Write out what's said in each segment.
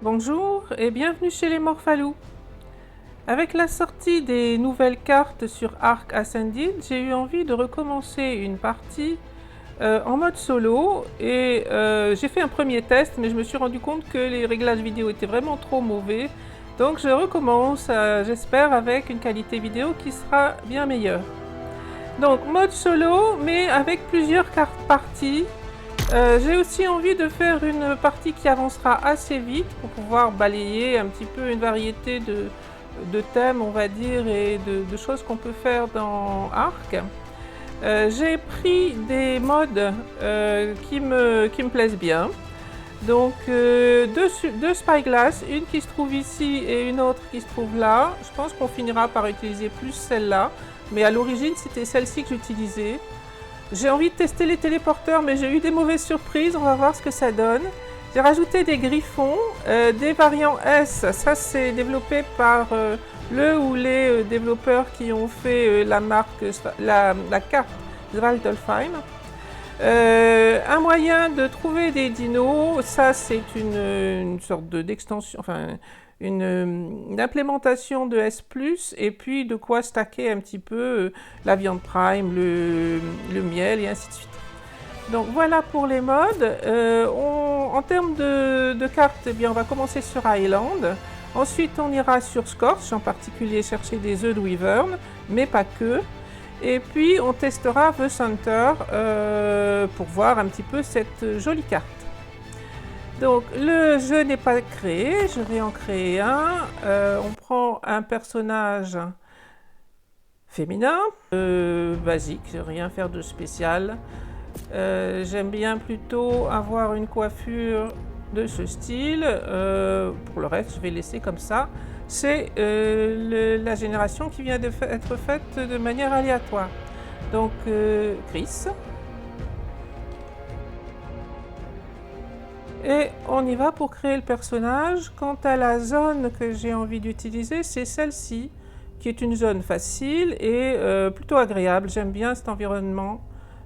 Bonjour et bienvenue chez les Morphalous. Avec la sortie des nouvelles cartes sur Ark Ascended, j'ai eu envie de recommencer une partie en mode solo et j'ai fait un premier test mais je me suis rendu compte que les réglages vidéo étaient vraiment trop mauvais. Donc je recommence, j'espère, avec une qualité vidéo qui sera bien meilleure. Donc mode solo mais avec plusieurs cartes parties. J'ai aussi envie de faire une partie qui avancera assez vite pour pouvoir balayer un petit peu une variété de thèmes, on va dire, et de choses qu'on peut faire dans Ark. J'ai pris des modes qui me plaisent bien. Donc deux Spyglass, une qui se trouve ici et une autre qui se trouve là. Je pense qu'on finira par utiliser plus celle-là, mais à l'origine c'était celle-ci que j'utilisais. J'ai envie de tester les téléporteurs, mais j'ai eu des mauvaises surprises, on va voir ce que ça donne. J'ai rajouté des griffons, des variants S, ça c'est développé par le ou les développeurs qui ont fait la carte Svartalfheim. Un moyen de trouver des dinos, ça c'est une sorte d'extension, enfin une implémentation de S+, et puis de quoi stacker un petit peu la viande prime, le miel et ainsi de suite. Donc voilà pour les modes. En termes de cartes, eh bien, on va commencer sur Island. Ensuite on ira sur Scorch, en particulier chercher des œufs de Wyvern, mais pas que. Et puis on testera The Center pour voir un petit peu cette jolie carte. Donc le jeu n'est pas créé, je vais en créer un. On prend un personnage féminin, basique, rien faire de spécial. J'aime bien plutôt avoir une coiffure de ce style. Pour le reste, je vais laisser comme ça. C'est la génération qui vient d'être faite de manière aléatoire. Donc Chris. Et on y va pour créer le personnage. Quant à la zone que j'ai envie d'utiliser, c'est celle-ci, qui est une zone facile et plutôt agréable. J'aime bien cet environnement.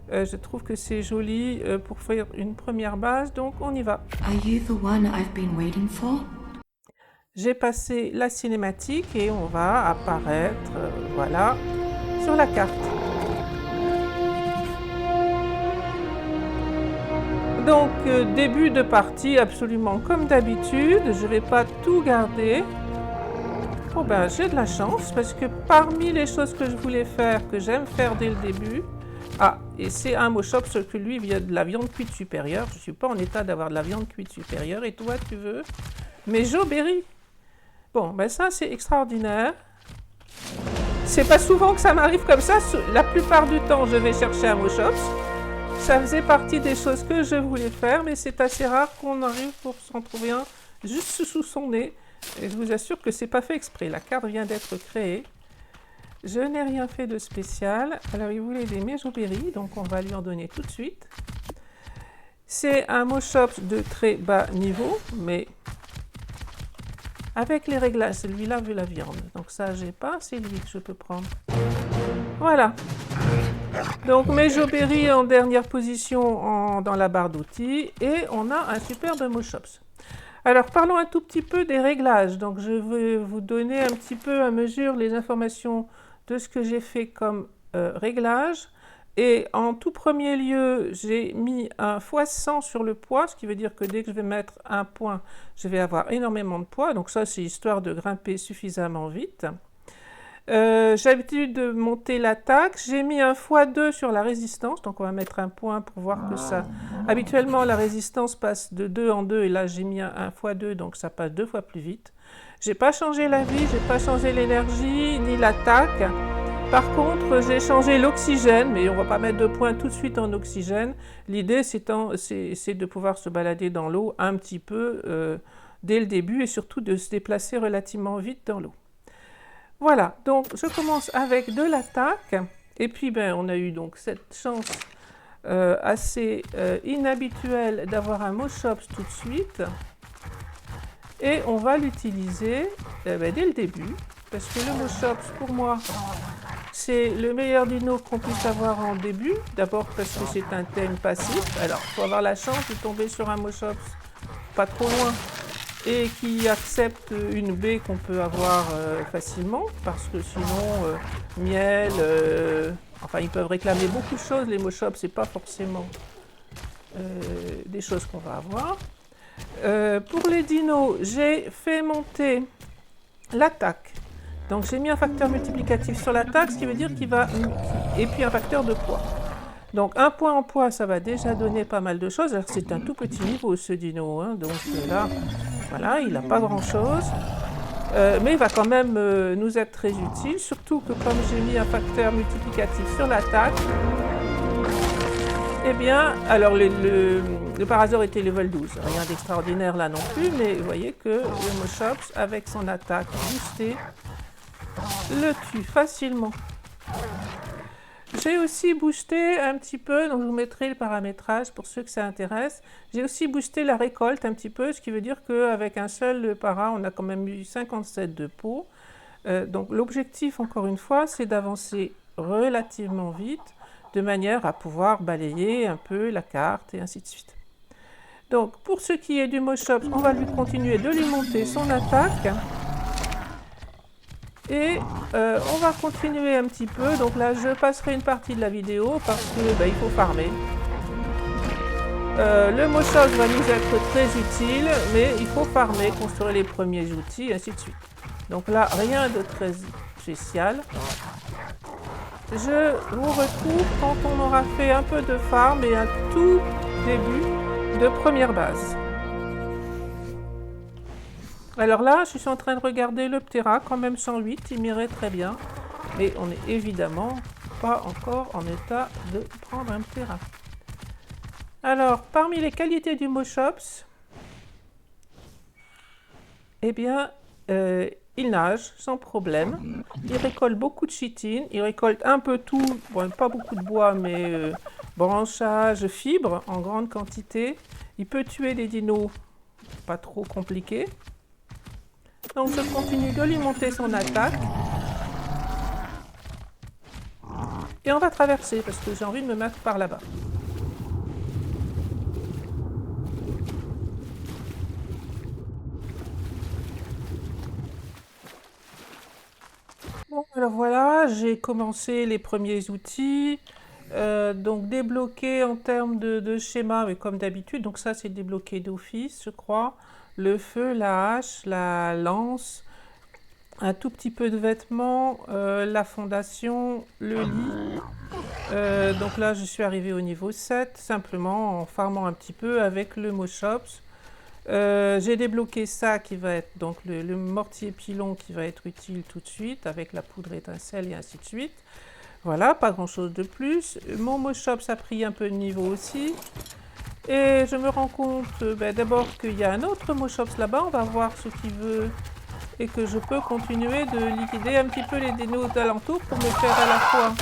Je trouve que c'est joli pour faire une première base, donc on y va. J'ai passé la cinématique et on va apparaître, voilà, sur la carte. Donc, début de partie, absolument comme d'habitude. Je ne vais pas tout garder. Oh ben, j'ai de la chance parce que parmi les choses que je voulais faire, que j'aime faire dès le début, et c'est un Moshop, sauf que lui vient de la viande cuite supérieure. Je ne suis pas en état d'avoir de la viande cuite supérieure. Et toi, tu veux? Mais Joberry. Bon, ben ça, c'est extraordinaire. C'est pas souvent que ça m'arrive comme ça. La plupart du temps, je vais chercher un Moshop. Ça faisait partie des choses que je voulais faire, mais c'est assez rare qu'on arrive pour s'en trouver un juste sous son nez. Et je vous assure que c'est pas fait exprès. La carte vient d'être créée. Je n'ai rien fait de spécial. Alors, il voulait des Mejoberry, donc on va lui en donner tout de suite. C'est un Moshop de très bas niveau, mais avec les réglages, celui-là veut la viande. Donc ça, j'ai pas, c'est lui que je peux prendre. Voilà. Donc Mejoberry en dernière position dans la barre d'outils et on a un superbe Moshops. Alors parlons un tout petit peu des réglages. Donc je vais vous donner un petit peu à mesure les informations de ce que j'ai fait comme réglage. Et en tout premier lieu, j'ai mis un x100 sur le poids, ce qui veut dire que dès que je vais mettre un point, je vais avoir énormément de poids. Donc ça, c'est histoire de grimper suffisamment vite. J'ai l'habitude de monter l'attaque. J'ai mis un x2 sur la résistance, donc on va mettre un point pour voir que ça... Habituellement, la résistance passe de 2 en 2, et là j'ai mis un x2, donc ça passe 2 fois plus vite. J'ai pas changé la vie, j'ai pas changé l'énergie, ni l'attaque. Par contre, j'ai changé l'oxygène, mais on va pas mettre de points tout de suite en oxygène. L'idée, c'est de pouvoir se balader dans l'eau un petit peu dès le début, et surtout de se déplacer relativement vite dans l'eau. Voilà, donc je commence avec de l'attaque, et puis on a eu donc cette chance assez inhabituelle d'avoir un Moshops tout de suite, et on va l'utiliser dès le début, parce que le Moshops pour moi c'est le meilleur dino qu'on puisse avoir en début, d'abord parce que c'est un thème passif, alors il faut avoir la chance de tomber sur un Moshops pas trop loin et qui acceptent une baie qu'on peut avoir facilement, parce que sinon, miel, enfin ils peuvent réclamer beaucoup de choses, les Moschops, c'est pas forcément des choses qu'on va avoir. Pour les dinos, j'ai fait monter l'attaque. Donc j'ai mis un facteur multiplicatif sur l'attaque, ce qui veut dire qu'il va... Et puis un facteur de poids. Donc un point en poids, ça va déjà donner pas mal de choses. Alors c'est un tout petit niveau ce dino, hein, donc là, voilà, il n'a pas grand-chose. Mais il va quand même nous être très utile, surtout que comme j'ai mis un facteur multiplicatif sur l'attaque, eh bien, alors le Parasaur était level 12, rien d'extraordinaire là non plus, mais vous voyez que le Moschops, avec son attaque boostée, le tue facilement. J'ai aussi boosté un petit peu, donc je vous mettrai le paramétrage pour ceux que ça intéresse. J'ai aussi boosté la récolte un petit peu, ce qui veut dire qu'avec un seul para, on a quand même eu 57 de peau. Donc l'objectif, encore une fois, c'est d'avancer relativement vite, de manière à pouvoir balayer un peu la carte et ainsi de suite. Donc pour ce qui est du Moschops, on va lui continuer de lui monter son attaque. Et on va continuer un petit peu. Donc là, je passerai une partie de la vidéo parce que il faut farmer. Le Moschops va nous être très utile, mais il faut farmer, construire les premiers outils, ainsi de suite. Donc là, rien de très spécial. Je vous retrouve quand on aura fait un peu de farm et un tout début de première base. Alors là, je suis en train de regarder le Ptera, quand même 108, il m'irait très bien. Mais on n'est évidemment pas encore en état de prendre un Ptera. Alors, parmi les qualités du Moschops, eh bien, il nage sans problème. Il récolte beaucoup de chitine, il récolte un peu tout, bon, pas beaucoup de bois, mais branchage, fibres en grande quantité. Il peut tuer les dinos, pas trop compliqué. Donc je continue de lui monter son attaque. Et on va traverser parce que j'ai envie de me mettre par là-bas. Bon, alors voilà, j'ai commencé les premiers outils. Donc débloqué en termes de schéma, mais comme d'habitude. Donc ça c'est débloqué d'office, je crois. Le feu, la hache, la lance, un tout petit peu de vêtements, la fondation, le lit. Donc là, je suis arrivée au niveau 7, simplement en farmant un petit peu avec le Moschops. J'ai débloqué ça qui va être donc le mortier pilon qui va être utile tout de suite avec la poudre étincelle et ainsi de suite. Voilà, pas grand chose de plus. Mon Moschops a pris un peu de niveau aussi. Et je me rends compte d'abord qu'il y a un autre Moschops là-bas, on va voir ce qu'il veut. Et que je peux continuer de liquider un petit peu les dinos d'alentour pour me faire à la fois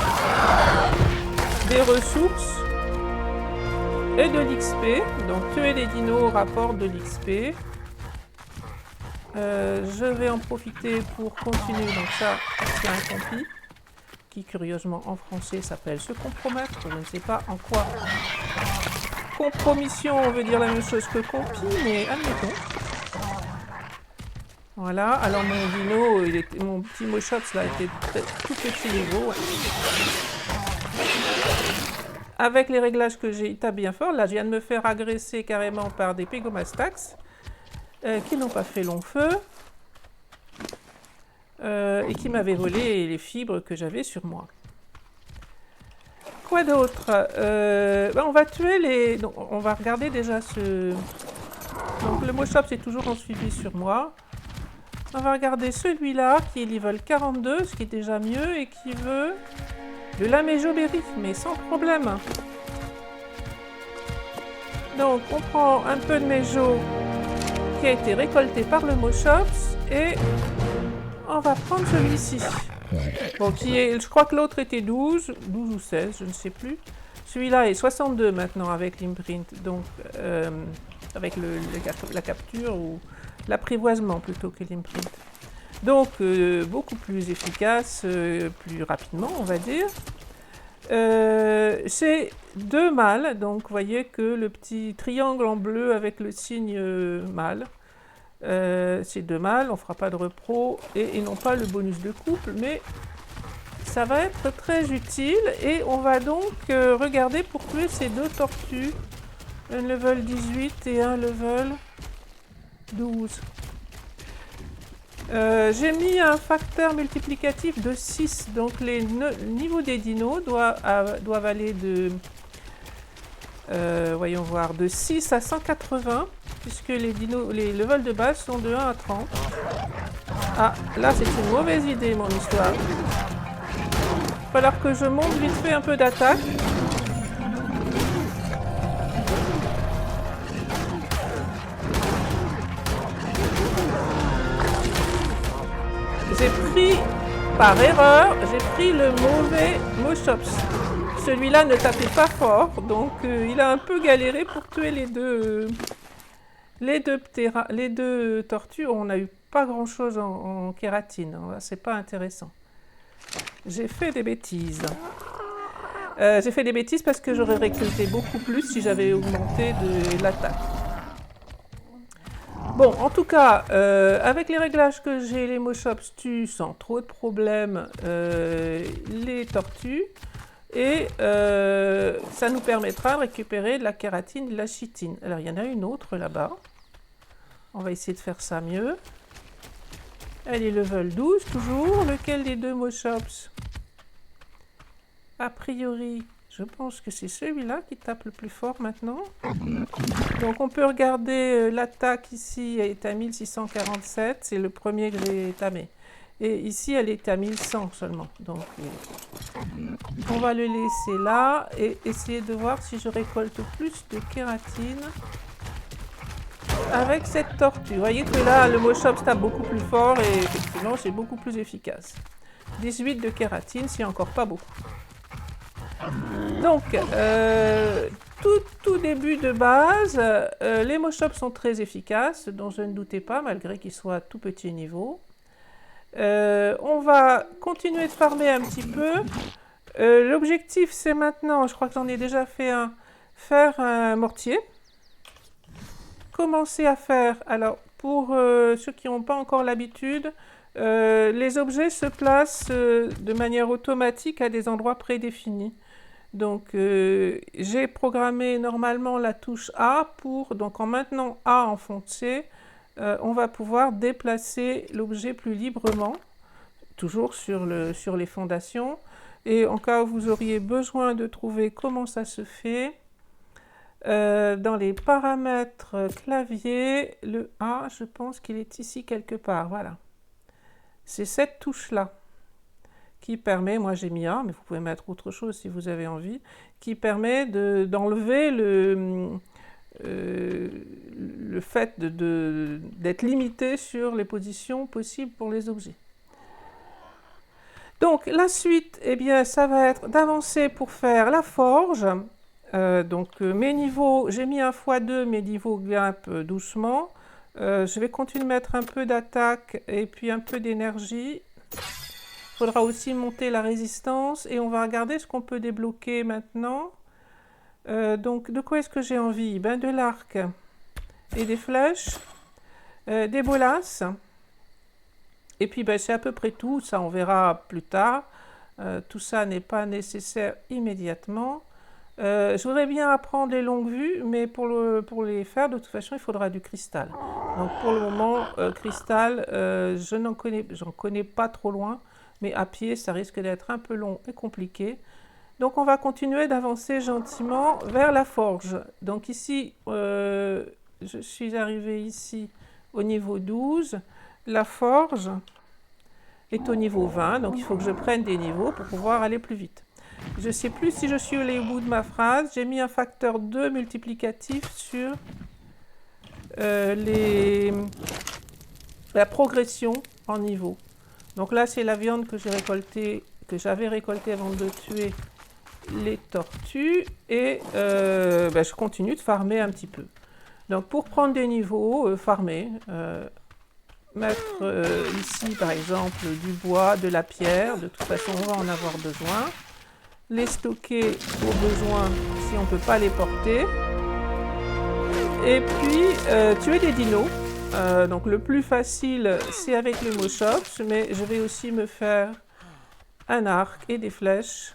des ressources et de l'XP. Donc tuer les dinos rapporte de l'XP. Je vais en profiter pour continuer. Donc ça, c'est un compi qui curieusement en français s'appelle se compromettre. Je ne sais pas en quoi compromission veut dire la même chose que compi, mais admettons. Voilà, alors mon dino, mon petit Moschops là était tout petit niveau. Ouais. Avec les réglages que j'ai, il tape bien fort. Là, je viens de me faire agresser carrément par des Pégomastax qui n'ont pas fait long feu et qui m'avaient volé les fibres que j'avais sur moi. Quoi d'autre? On va tuer les... Donc, on va regarder déjà ce... Donc le Moschops est toujours en suivi sur moi. On va regarder celui-là qui est level 42, ce qui est déjà mieux, et qui veut de la méjoberry, mais sans problème. Donc on prend un peu de méjo qui a été récolté par le Moschops et on va prendre celui-ci. Bon, je crois que l'autre était 12 ou 16, je ne sais plus. Celui-là est 62 maintenant avec l'imprint, donc avec la capture ou l'apprivoisement plutôt que l'imprint. Donc beaucoup plus efficace, plus rapidement on va dire. C'est 2 mâles, donc vous voyez que le petit triangle en bleu avec le signe mâle, C'est 2 mâles, on ne fera pas de repro et non pas le bonus de couple, mais ça va être très utile. Et on va donc regarder pour tuer ces 2 tortues, un level 18 et un level 12. J'ai mis un facteur multiplicatif de 6, donc les niveaux des dinos doivent aller de, voyons voir, de 6 à 180, puisque les levels de base sont de 1 à 30. Ah, là c'est une mauvaise idée mon histoire. Il va falloir que je monte vite fait un peu d'attaque. J'ai pris, par erreur, j'ai pris le mauvais Moschops. Celui-là ne tapait pas fort, donc il a un peu galéré pour tuer les deux tortues. On n'a eu pas grand-chose en kératine, hein. C'est pas intéressant. J'ai fait des bêtises. J'ai fait des bêtises parce que j'aurais récolté beaucoup plus si j'avais augmenté de l'attaque. Bon, en tout cas, avec les réglages que j'ai, les Moschops tuent sans trop de problèmes les tortues. Et ça nous permettra de récupérer de la kératine, de la chitine. Alors, il y en a une autre là-bas. On va essayer de faire ça mieux. Elle est level 12 toujours. Lequel des 2 Moschops? A priori, je pense que c'est celui-là qui tape le plus fort maintenant. Donc on peut regarder l'attaque ici, elle est à 1647, c'est le premier que j'ai tamé. Et ici elle est à 1100 seulement. Donc on va le laisser là et essayer de voir si je récolte plus de kératine avec cette tortue. Vous voyez que là le Moschops tape beaucoup plus fort et effectivement c'est beaucoup plus efficace. 18 de kératine, c'est encore pas beaucoup. Donc, tout début de base, les Moschops sont très efficaces, dont je ne doutais pas, malgré qu'ils soient à tout petit niveau. On va continuer de farmer un petit peu. L'objectif, c'est maintenant, je crois que j'en ai déjà fait un, faire un mortier. Commencer à faire, alors pour ceux qui n'ont pas encore l'habitude, les objets se placent de manière automatique à des endroits prédéfinis. Donc j'ai programmé normalement la touche A pour, donc en maintenant A en fond de C, on va pouvoir déplacer l'objet plus librement, toujours sur les fondations. Et en cas où vous auriez besoin de trouver comment ça se fait, dans les paramètres clavier, le A, je pense qu'il est ici quelque part, voilà. C'est cette touche-là qui permet, moi j'ai mis A, mais vous pouvez mettre autre chose si vous avez envie, qui permet d'enlever le fait d'être limité sur les positions possibles pour les objets. Donc la suite, eh bien, ça va être d'avancer pour faire la forge. Mes niveaux, j'ai mis un x2, mes niveaux grimpent doucement. Je vais continuer de mettre un peu d'attaque et puis un peu d'énergie. Il faudra aussi monter la résistance et on va regarder ce qu'on peut débloquer maintenant. Donc de quoi est-ce que j'ai envie? Ben, de l'arc et des flèches, des bolasses. Et puis ben, c'est à peu près tout, ça on verra plus tard. Tout ça n'est pas nécessaire immédiatement. Je voudrais bien apprendre les longues vues, mais pour les faire, de toute façon, il faudra du cristal. Donc pour le moment, cristal, j'en connais pas trop loin, mais à pied, ça risque d'être un peu long et compliqué. Donc on va continuer d'avancer gentiment vers la forge. Donc ici, je suis arrivée ici au niveau 12. La forge est au niveau 20, donc il faut que je prenne des niveaux pour pouvoir aller plus vite. Je ne sais plus si je suis allée au bout de ma phrase. J'ai mis un facteur 2 multiplicatif sur la progression en niveau. Donc là, c'est la viande que j'avais récoltée avant de tuer les tortues. Et je continue de farmer un petit peu. Donc pour prendre des niveaux, farmer. Mettre ici, par exemple, du bois, de la pierre. De toute façon, on va en avoir besoin. Les stocker au besoin si on ne peut pas les porter. Et puis tuer des dinos. Donc le plus facile, c'est avec le Moschops, mais je vais aussi me faire un arc et des flèches.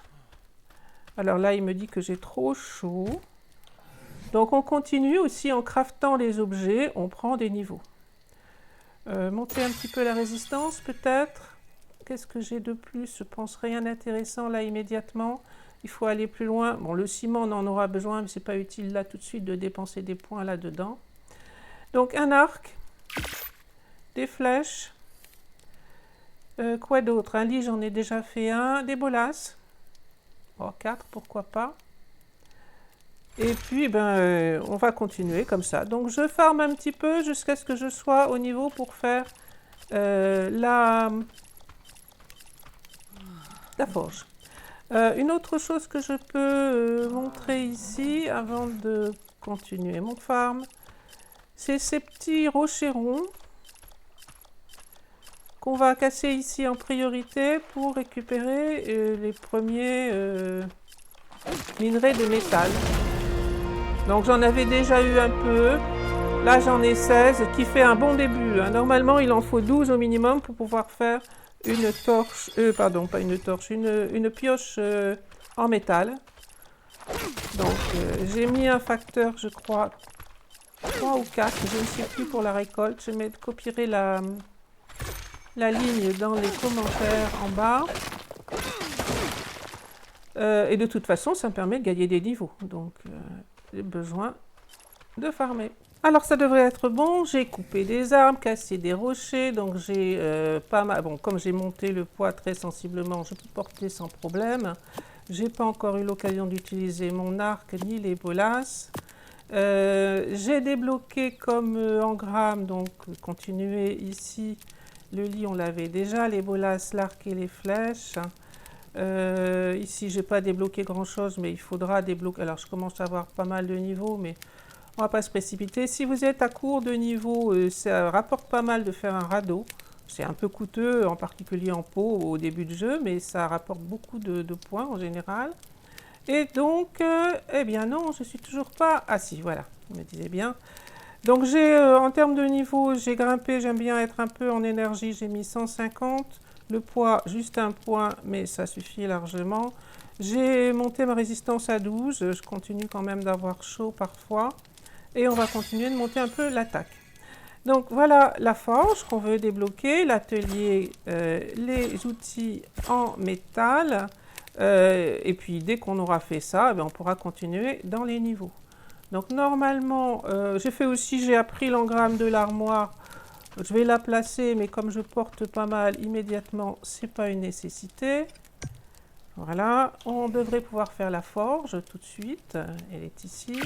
Alors là, il me dit que j'ai trop chaud. Donc on continue aussi en craftant les objets, on prend des niveaux. Monter un petit peu la résistance peut-être. Qu'est-ce que j'ai de plus? Je pense rien d'intéressant là immédiatement. Il faut aller plus loin. Bon, le ciment, on en aura besoin, mais c'est pas utile là tout de suite de dépenser des points là-dedans. Donc un arc, des flèches. Quoi d'autre? Un lit, j'en ai déjà fait un. Des bolasses. Oh, 4, pourquoi pas. Et puis, on va continuer comme ça. Donc, je farme un petit peu jusqu'à ce que je sois au niveau pour faire la forge. Une autre chose que je peux montrer ici, avant de continuer mon farm, c'est ces petits rochers ronds qu'on va casser ici en priorité pour récupérer les premiers minerais de métal. Donc j'en avais déjà eu un peu, là j'en ai 16, qui fait un bon début. Normalement il en faut 12 au minimum pour pouvoir faire une torche, pardon, pas une torche, une pioche en métal. Donc j'ai mis un facteur, je crois, 3 ou 4, je ne sais plus pour la récolte. Je copierai la ligne dans les commentaires en bas. Et de toute façon, ça me permet de gagner des niveaux. Donc j'ai besoin de farmer. Alors ça devrait être bon, j'ai coupé des arbres, cassé des rochers, donc j'ai pas mal, bon comme j'ai monté le poids très sensiblement, je peux porter sans problème. J'ai pas encore eu l'occasion d'utiliser mon arc ni les bolasses. J'ai débloqué comme engramme, donc continuer ici, le lit on l'avait déjà, les bolasses, l'arc et les flèches. Ici j'ai pas débloqué grand chose, mais il faudra débloquer, alors je commence à avoir pas mal de niveaux, mais on va pas se précipiter. Si vous êtes à court de niveau, ça rapporte pas mal de faire un radeau. C'est un peu coûteux, en particulier en pot au début du jeu, mais ça rapporte beaucoup de points en général. Et donc, eh bien non, je suis toujours pas... Ah si, voilà, je me disais bien. Donc j'ai, en termes de niveau, j'ai grimpé, j'aime bien être un peu en énergie, j'ai mis 150. Le poids, juste un point, mais ça suffit largement. J'ai monté ma résistance à 12, je continue quand même d'avoir chaud parfois. Et on va continuer de monter un peu l'attaque. Donc voilà la forge qu'on veut débloquer, l'atelier, les outils en métal. Et puis dès qu'on aura fait ça, on pourra continuer dans les niveaux. Donc normalement, j'ai appris l'engramme de l'armoire. Je vais la placer, mais comme je porte pas mal immédiatement, c'est pas une nécessité. Voilà, on devrait pouvoir faire la forge tout de suite. Elle est ici.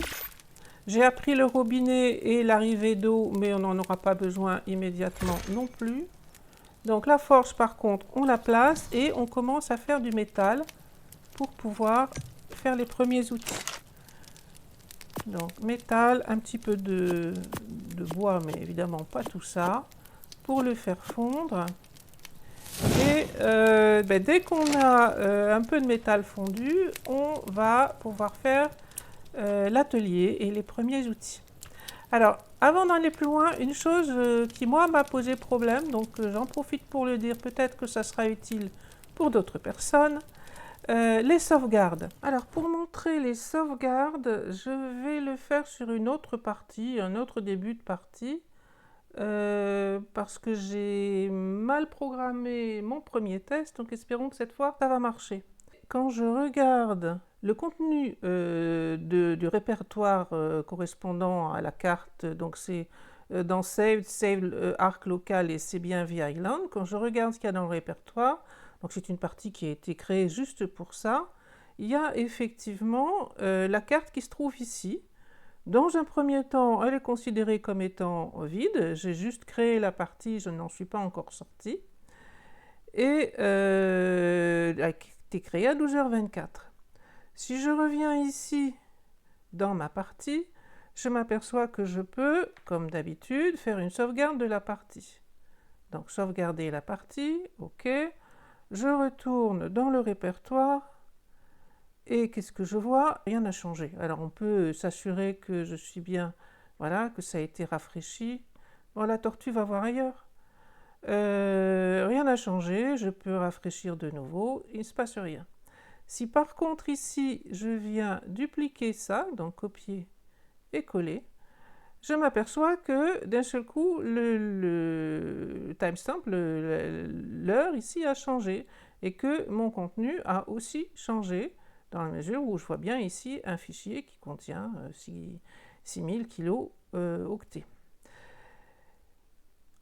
J'ai appris le robinet et l'arrivée d'eau, mais on n'en aura pas besoin immédiatement non plus. Donc la forge, par contre, on la place et on commence à faire du métal pour pouvoir faire les premiers outils. Donc métal, un petit peu de bois, mais évidemment pas tout ça, pour le faire fondre. Et dès qu'on a un peu de métal fondu, on va pouvoir faire l'atelier et les premiers outils. Alors, avant d'aller plus loin, une chose qui, moi, m'a posé problème, donc j'en profite pour le dire, peut-être que ça sera utile pour d'autres personnes, les sauvegardes. Alors, pour montrer les sauvegardes, je vais le faire sur une autre partie, un autre début de partie, parce que j'ai mal programmé mon premier test, donc espérons que cette fois, ça va marcher. Quand je regarde le contenu du répertoire correspondant à la carte, donc c'est dans Save, Arc local et c'est bien The Island. Quand je regarde ce qu'il y a dans le répertoire, donc c'est une partie qui a été créée juste pour ça, il y a effectivement la carte qui se trouve ici. Dans un premier temps, elle est considérée comme étant vide. J'ai juste créé la partie, je n'en suis pas encore sortie. Et elle a été créée à 12h24. Si je reviens ici dans ma partie, je m'aperçois que je peux, comme d'habitude, faire une sauvegarde de la partie. Donc sauvegarder la partie, ok. Je retourne dans le répertoire et qu'est-ce que je vois? Rien n'a changé. Alors on peut s'assurer que je suis bien, voilà, que ça a été rafraîchi. Bon, la tortue va voir ailleurs. Rien n'a changé, je peux rafraîchir de nouveau, il ne se passe rien. Si par contre ici, je viens dupliquer ça, donc copier et coller, je m'aperçois que d'un seul coup, le timestamp, l'heure ici a changé et que mon contenu a aussi changé dans la mesure où je vois bien ici un fichier qui contient 6000 kilo-octets.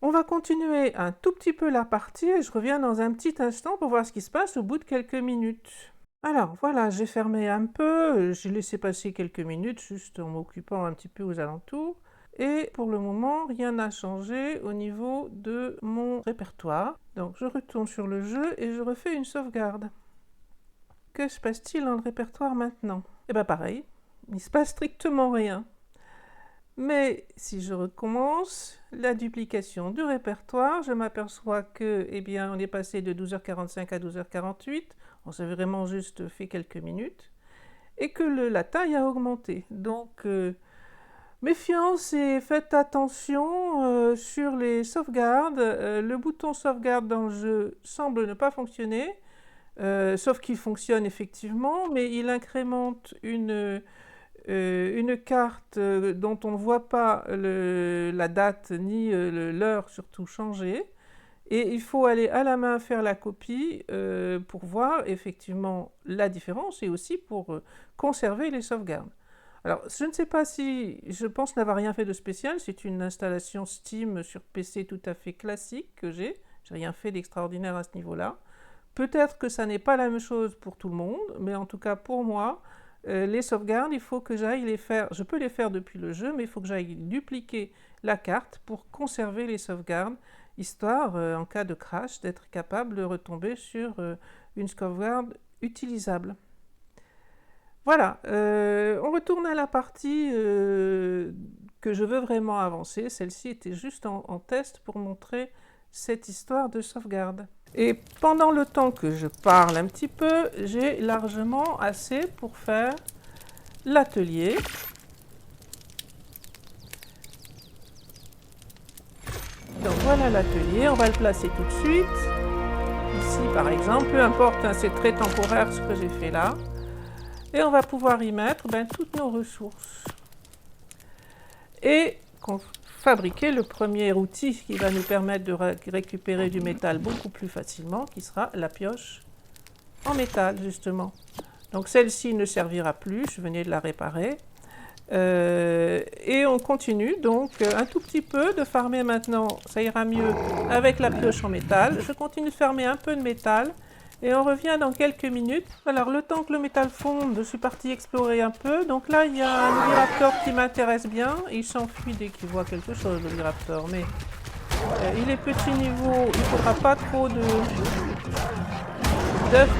On va continuer un tout petit peu la partie et je reviens dans un petit instant pour voir ce qui se passe au bout de quelques minutes. Alors voilà, j'ai fermé un peu, j'ai laissé passer quelques minutes juste en m'occupant un petit peu aux alentours. Et pour le moment, rien n'a changé au niveau de mon répertoire. Donc je retourne sur le jeu et je refais une sauvegarde. Que se passe-t-il dans le répertoire maintenant? Eh bien pareil, il ne se passe strictement rien. Mais si je recommence la duplication du répertoire, je m'aperçois que, eh bien, on est passé de 12h45 à 12h48. On s'est vraiment juste fait quelques minutes. Et que la taille a augmenté. Donc, méfiance et faites attention sur les sauvegardes. Le bouton sauvegarde dans le jeu semble ne pas fonctionner. Sauf qu'il fonctionne effectivement, mais il incrémente une carte dont on ne voit pas la date ni l'heure surtout changer. Et il faut aller à la main faire la copie pour voir effectivement la différence et aussi pour conserver les sauvegardes. Alors, je ne sais pas si, je pense n'avoir rien fait de spécial, c'est une installation Steam sur PC tout à fait classique que j'ai rien fait d'extraordinaire à ce niveau-là. Peut-être que ça n'est pas la même chose pour tout le monde, mais en tout cas pour moi, les sauvegardes, il faut que j'aille les faire, je peux les faire depuis le jeu, mais il faut que j'aille dupliquer la carte pour conserver les sauvegardes, histoire, en cas de crash, d'être capable de retomber sur une sauvegarde utilisable. Voilà, on retourne à la partie que je veux vraiment avancer. Celle-ci était juste en test pour montrer cette histoire de sauvegarde. Et pendant le temps que je parle un petit peu, j'ai largement assez pour faire l'atelier. Donc voilà l'atelier, on va le placer tout de suite. Ici par exemple, peu importe, hein, c'est très temporaire ce que j'ai fait là. Et on va pouvoir y mettre toutes nos ressources. Et fabriquer le premier outil qui va nous permettre de récupérer du métal beaucoup plus facilement, qui sera la pioche en métal, justement. Donc celle-ci ne servira plus, je venais de la réparer. Et on continue donc un tout petit peu de farmer maintenant, ça ira mieux avec la pioche en métal. Je continue de farmer un peu de métal. Et on revient dans quelques minutes. Alors, le temps que le métal fonde, je suis partie explorer un peu. Donc là, il y a un Oviraptor qui m'intéresse bien. Il s'enfuit dès qu'il voit quelque chose, l'Oviraptor. Mais il est petit niveau, il ne faudra pas trop d'œufs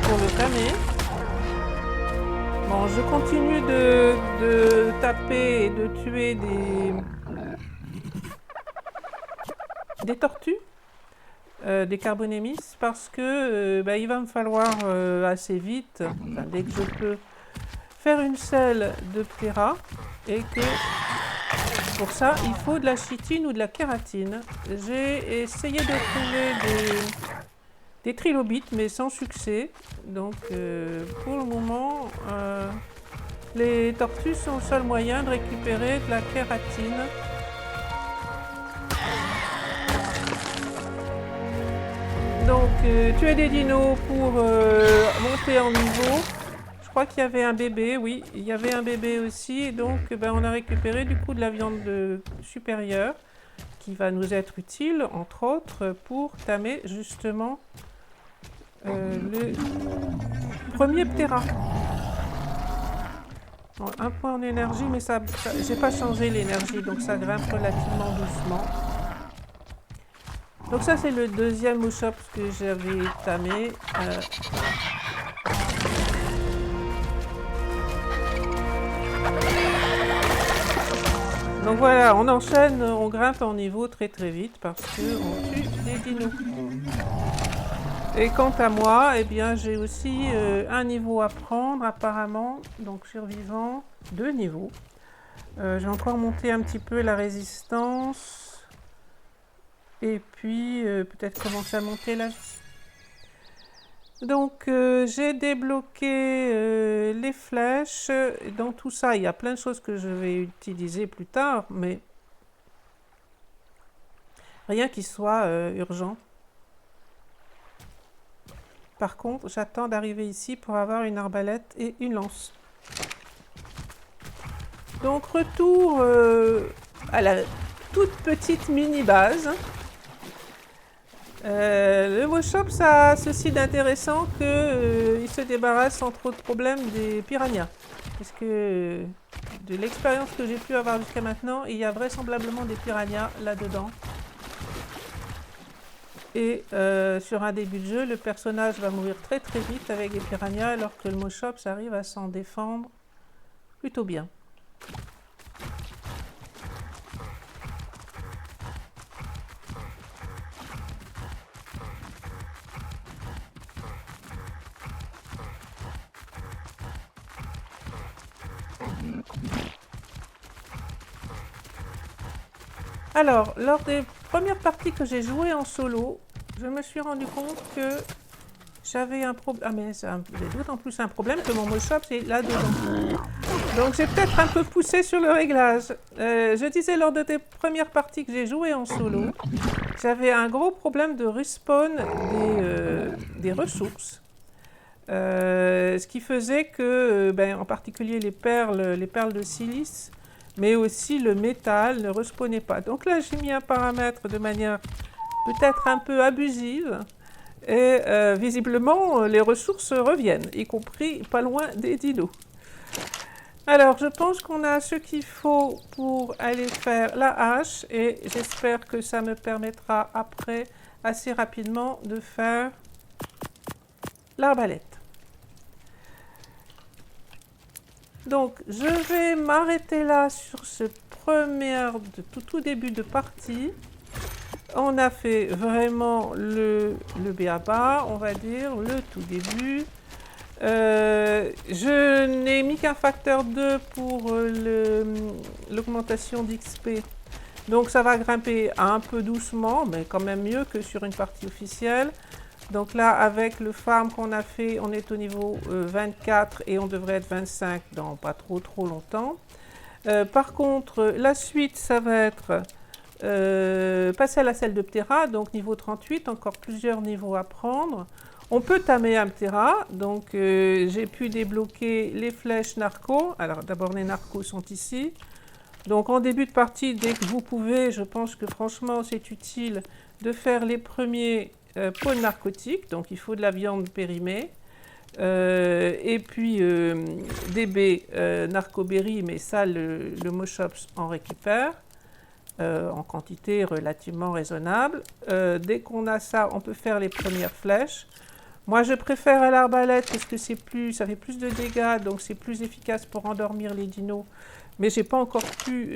pour le tamer. Bon, je continue de taper et de tuer des tortues. Des carbonémis parce que il va me falloir assez vite, dès que je peux, faire une selle de ptéra et que pour ça il faut de la chitine ou de la kératine. J'ai essayé de trouver des trilobites mais sans succès, donc pour le moment les tortues sont le seul moyen de récupérer de la kératine. Donc, tuer des dinos pour monter en niveau. Je crois qu'il y avait un bébé, oui, il y avait un bébé aussi. Donc, on a récupéré du coup de la viande supérieure qui va nous être utile, entre autres, pour tamer justement le premier ptéra. Bon, un point en énergie, mais j'ai pas changé l'énergie, donc ça grimpe relativement doucement. Donc ça c'est le deuxième Mouchops que j'avais tamé. Donc voilà, on enchaîne, on grimpe en niveau très très vite parce qu'on tue des dinos. Et quant à moi, eh bien j'ai aussi un niveau à prendre apparemment, donc survivant, 2 niveaux. J'ai encore monté un petit peu la résistance. Et puis peut-être commencer à monter la vie. Donc j'ai débloqué les flèches. Dans tout ça, il y a plein de choses que je vais utiliser plus tard, mais rien qui soit urgent. Par contre, j'attends d'arriver ici pour avoir une arbalète et une lance. Donc retour à la toute petite mini-base. Le Moshop, ça a ceci d'intéressant qu'il se débarrasse sans trop de problèmes des piranhas. Parce que de l'expérience que j'ai pu avoir jusqu'à maintenant, il y a vraisemblablement des piranhas là-dedans. Et sur un début de jeu, le personnage va mourir très très vite avec des piranhas, alors que le Moshop arrive à s'en défendre plutôt bien. Alors, lors des premières parties que j'ai jouées en solo, je me suis rendu compte que j'avais un problème. Ah, mais j'ai d'autant plus un problème que mon Moshop est là-dedans. Donc, j'ai peut-être un peu poussé sur le réglage. Je disais lors de tes premières parties que j'ai jouées en solo, j'avais un gros problème de respawn des ressources. Ce qui faisait que, en particulier les perles de silice, mais aussi le métal ne respawnait pas. Donc là, j'ai mis un paramètre de manière peut-être un peu abusive, et visiblement, les ressources reviennent, y compris pas loin des dinos. Alors, je pense qu'on a ce qu'il faut pour aller faire la hache, et j'espère que ça me permettra après, assez rapidement, de faire l'arbalète. Donc, je vais m'arrêter là sur ce tout début de partie. On a fait vraiment le b.a.-ba, on va dire, le tout début. Je n'ai mis qu'un facteur 2 pour l'augmentation d'XP. Donc, ça va grimper un peu doucement, mais quand même mieux que sur une partie officielle. Donc là, avec le farm qu'on a fait, on est au niveau 24 et on devrait être 25 dans pas trop longtemps. Par contre, la suite, ça va être passer à la selle de Ptera, donc niveau 38, encore plusieurs niveaux à prendre. On peut tamer un Ptera, donc j'ai pu débloquer les flèches narco. Alors d'abord, les narcos sont ici. Donc en début de partie, dès que vous pouvez, je pense que franchement, c'est utile de faire les premiers pots narcotiques, donc il faut de la viande périmée, et puis des baies narcoberry, mais ça le Moshops en récupère en quantité relativement raisonnable. Dès qu'on a ça, on peut faire les premières flèches. Moi je préfère à l'arbalète parce que ça fait plus de dégâts, donc c'est plus efficace pour endormir les dinos. Mais j'ai pas encore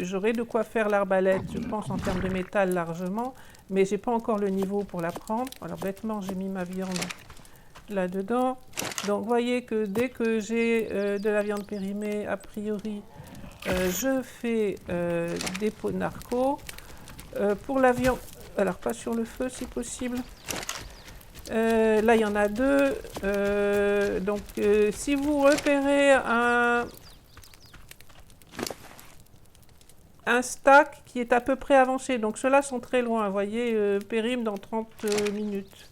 j'aurai de quoi faire l'arbalète, je pense en termes de métal largement, mais j'ai pas encore le niveau pour la prendre. Alors bêtement, j'ai mis ma viande là-dedans. Donc vous voyez que dès que j'ai de la viande périmée, a priori, je fais des pots de narco. Pour la viande, alors pas sur le feu si possible. Là, il y en a deux. Donc si vous repérez un stack qui est à peu près avancé. Donc ceux-là sont très loin, vous voyez, périme dans 30 minutes.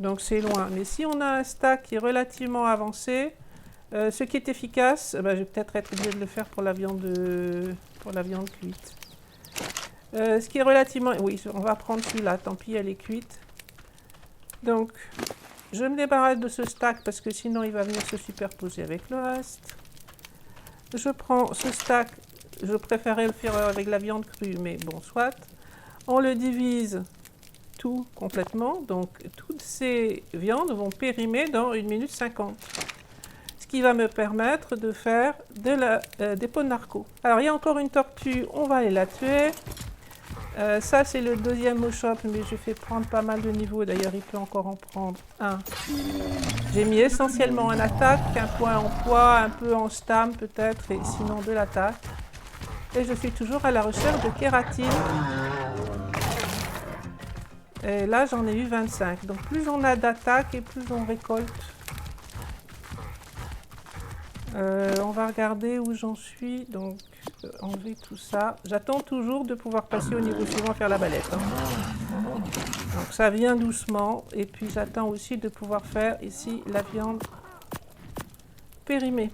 Donc c'est loin. Mais si on a un stack qui est relativement avancé, ce qui est efficace, je vais peut-être être obligé de le faire pour la viande cuite. Ce qui est relativement... Oui, on va prendre celui-là, tant pis, elle est cuite. Donc, je me débarrasse de ce stack parce que sinon il va venir se superposer avec le reste. Je prends ce stack. Je préférais le faire avec la viande crue, mais bon, soit. On le divise tout complètement, donc toutes ces viandes vont périmer dans 1 minute 50. Ce qui va me permettre de faire des pots de narco. Alors, il y a encore une tortue, on va aller la tuer. Ça, c'est le deuxième Moshop, mais je fais prendre pas mal de niveaux. D'ailleurs, il peut encore en prendre un. J'ai mis essentiellement en attaque, un point en poids, un peu en stam peut-être, et sinon de l'attaque. Et je suis toujours à la recherche de kératine. Et là, j'en ai eu 25. Donc, plus on a d'attaques et plus on récolte. On va regarder où j'en suis. Donc, enlever tout ça. J'attends toujours de pouvoir passer au niveau suivant, faire la balette. Hein. Donc, ça vient doucement. Et puis, j'attends aussi de pouvoir faire ici la viande périmée.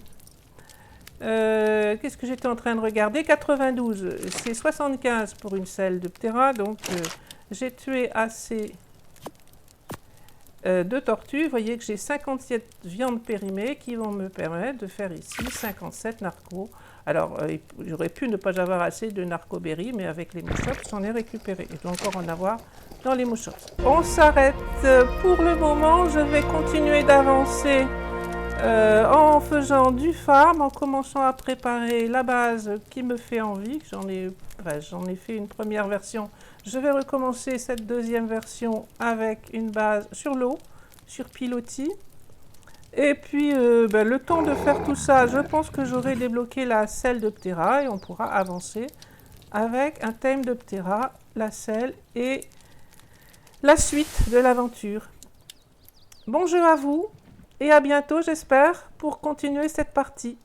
Qu'est-ce que j'étais en train de regarder? 92, c'est 75 pour une selle de Ptera. Donc, j'ai tué assez de tortues. Vous voyez que j'ai 57 viandes périmées qui vont me permettre de faire ici 57 narcos. Alors, j'aurais pu ne pas avoir assez de narcoberry, mais avec les mouchottes, j'en ai récupéré. Je dois encore en avoir dans les mouchottes. On s'arrête pour le moment. Je vais continuer d'avancer en faisant du farm, en commençant à préparer la base qui me fait envie. J'en ai fait une première version. Je vais recommencer cette deuxième version avec une base sur l'eau, sur pilotis. Et puis, le temps de faire tout ça, je pense que j'aurai débloqué la selle de Ptera et on pourra avancer avec un thème de Ptera, la selle et la suite de l'aventure. Bon jeu à vous et à bientôt, j'espère, pour continuer cette partie.